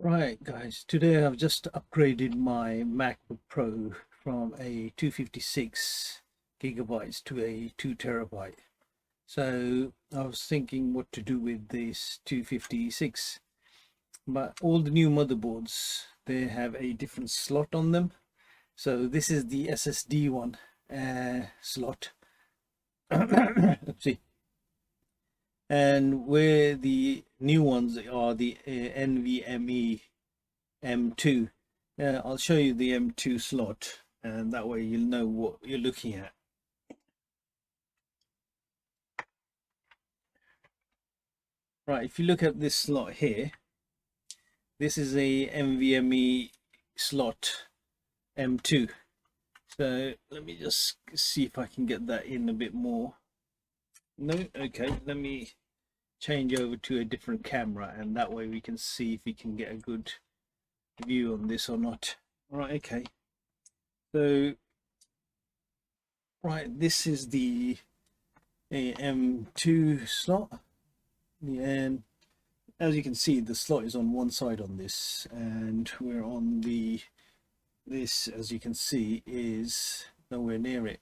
Right, guys, today I've just upgraded my MacBook Pro from a 256 gigabytes to a 2 terabyte. So I was thinking what to do with this 256, but all the new motherboards, they have a different slot on them. So this is the SSD one slot. Let's see. And where the new ones are the NVMe M2. I'll show you the M2 slot, and that way you'll know what you're looking at. Right, if you look at this slot here, this is a NVMe slot M2. So let me just see if I can get that in a bit more. No, okay, let me change over to a different camera, and that way we can see if we can get a good view on this or not. Right, okay. So, right, this is the M2 slot. And as you can see, the slot is on one side on this, and we're on this, as you can see, is nowhere near it.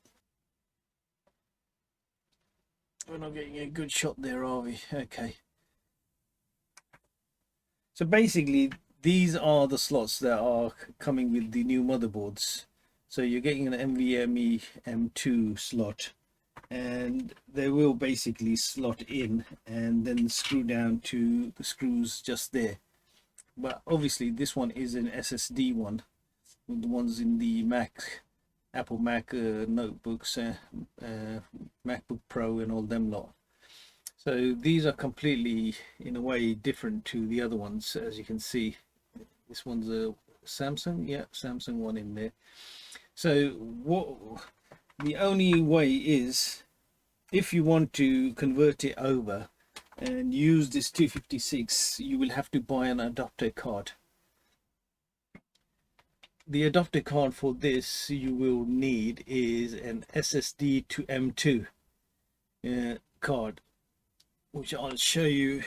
We're not getting a good shot there, are we? Okay. So basically, these are the slots that are coming with the new motherboards. So you're getting an NVMe M2 slot, and they will basically slot in and then screw down to the screws just there. But obviously this one is an SSD one, the ones in the Apple Mac notebooks, MacBook Pro and all them lot. So these are completely, in a way, different to the other ones. As you can see, this one's a Samsung, yeah, Samsung one in there. So what the only way is, if you want to convert it over and use this 256, you will have to buy an adapter card. The adapter card for this you will need is an SSD to M2 card, which I'll show you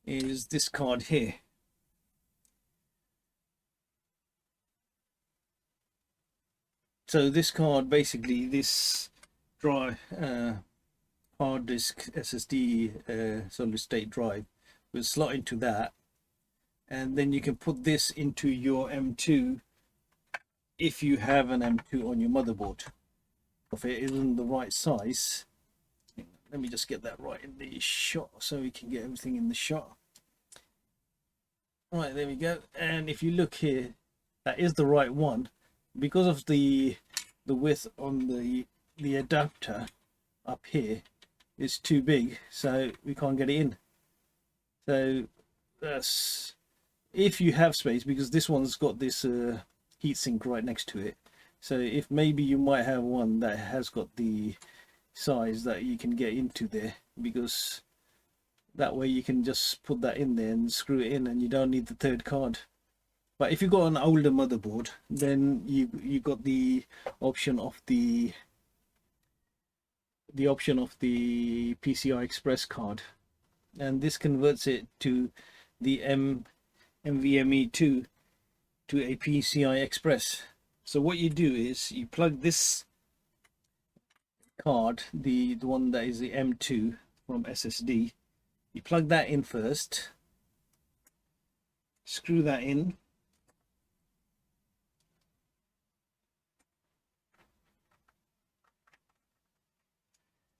is this card here. So this card, basically this drive, hard disk SSD solid state drive, will slot into that, and then you can put this into your M2 if you have an M2 on your motherboard. If it isn't the right size, let me just get that right in the shot so we can get everything in the shot. Right, there we go. And if you look here, that is the right one. Because of the width on the adapter up here is too big, so we can't get it in. So that's if you have space, because this one's got this heatsink right next to it. So if maybe you might have one that has got the size that you can get into there, because that way you can just put that in there and screw it in, and you don't need the third card. But if you've got an older motherboard, then you got the option of the PCI Express card, and this converts it to the NVMe2 to a PCI Express. So what you do is you plug this card, the one that is the M2 from SSD, you plug that in first, screw that in,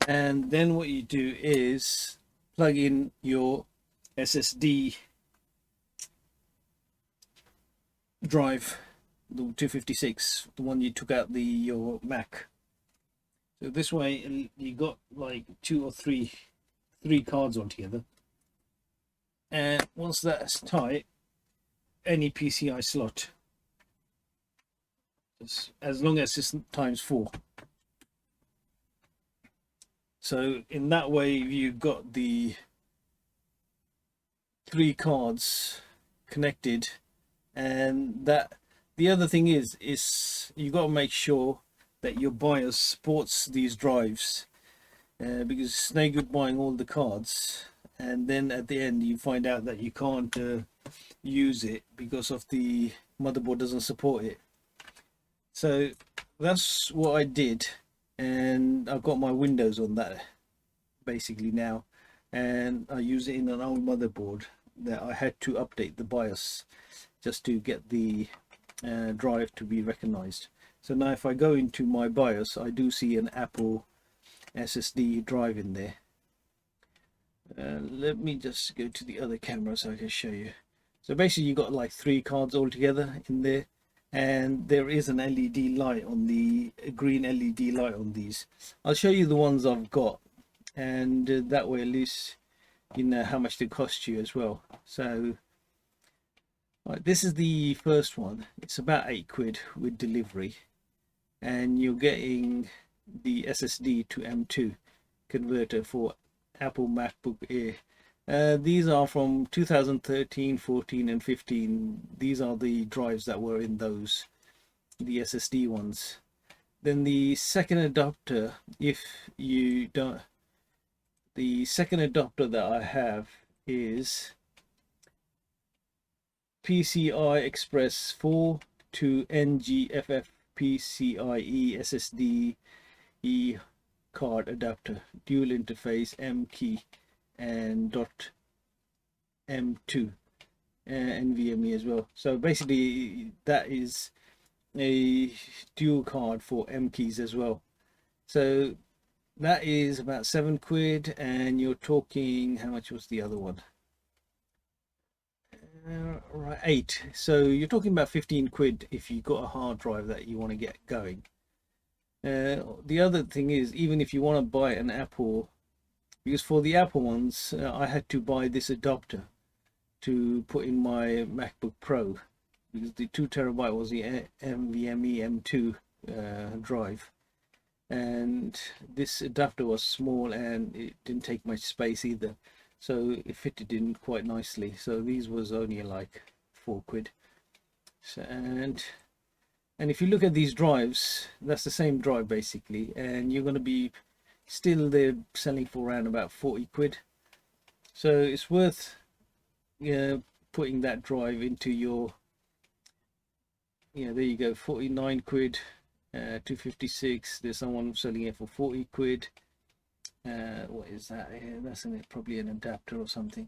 and then what you do is plug in your SSD drive, the 256, the one you took out your Mac. So this way you got like two or three cards altogether, and once that's tight, any PCI slot, as long as it's times 4. So in that way you've got the 3 cards connected. And that the other thing is you got to make sure that your BIOS supports these drives, because it's no good buying all the cards and then at the end you find out that you can't use it because of the motherboard doesn't support it. So that's what I did, and I've got my Windows on that basically now, and I use it in an old motherboard that I had to update the BIOS just to get the drive to be recognized. So now if I go into my BIOS, I do see an Apple SSD drive in there. Let me just go to the other camera so I can show you. So basically you got like 3 cards all together in there, and there is an LED light on the green LED light on these. I'll show you the ones I've got, and that way at least you know how much they cost you as well. So right, this is the first one. It's about £8 with delivery, and you're getting the SSD to M2 converter for Apple MacBook Air. These are from 2013, 14 and 15. These are the drives that were in those, the SSD ones. Then the second adapter, if you don't, the second adapter that I have is PCI Express 4 to NGFF PCIe SSD card adapter, dual interface M key and .m2 NVMe as well. So basically that is a dual card for M keys as well. So that is about £7, and you're talking, how much was the other one? Right, 8. So you're talking about £15 if you got a hard drive that you want to get going. The other thing is, even if you want to buy an Apple, because for the Apple ones I had to buy this adapter to put in my MacBook Pro, because the 2TB was the mvme M2 drive, and this adapter was small and it didn't take much space either, so it fitted in quite nicely. So these was only like £4. So, and if you look at these drives, that's the same drive basically, and you're going to be still they're selling for around about £40. So it's worth putting that drive into your, there you go, £49, 256. There's someone selling it for £40. What is that here? That's probably an adapter or something.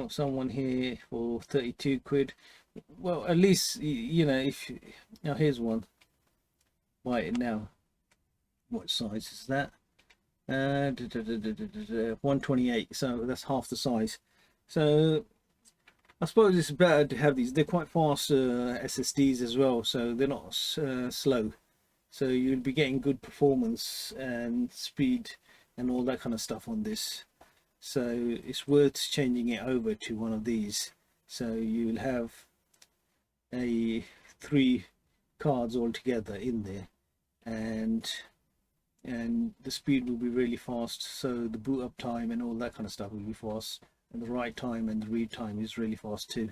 Someone here for £32. Well, at least if now here's one. Buy it now. What size is that? 128. So that's half the size. So I suppose it's better to have these. They're quite fast SSDs as well, so they're not slow. So you'll be getting good performance and speed and all that kind of stuff on this. So it's worth changing it over to one of these. So you'll have a 3 cards all together in there, and the speed will be really fast. So the boot up time and all that kind of stuff will be fast, and the write time and the read time is really fast too.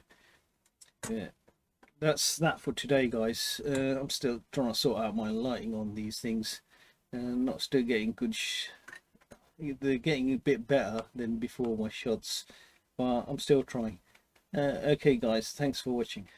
Yeah, that's that for today, guys. I'm still trying to sort out my lighting on these things, and not still getting good they're getting a bit better than before my shots, but I'm still trying. Okay guys, thanks for watching.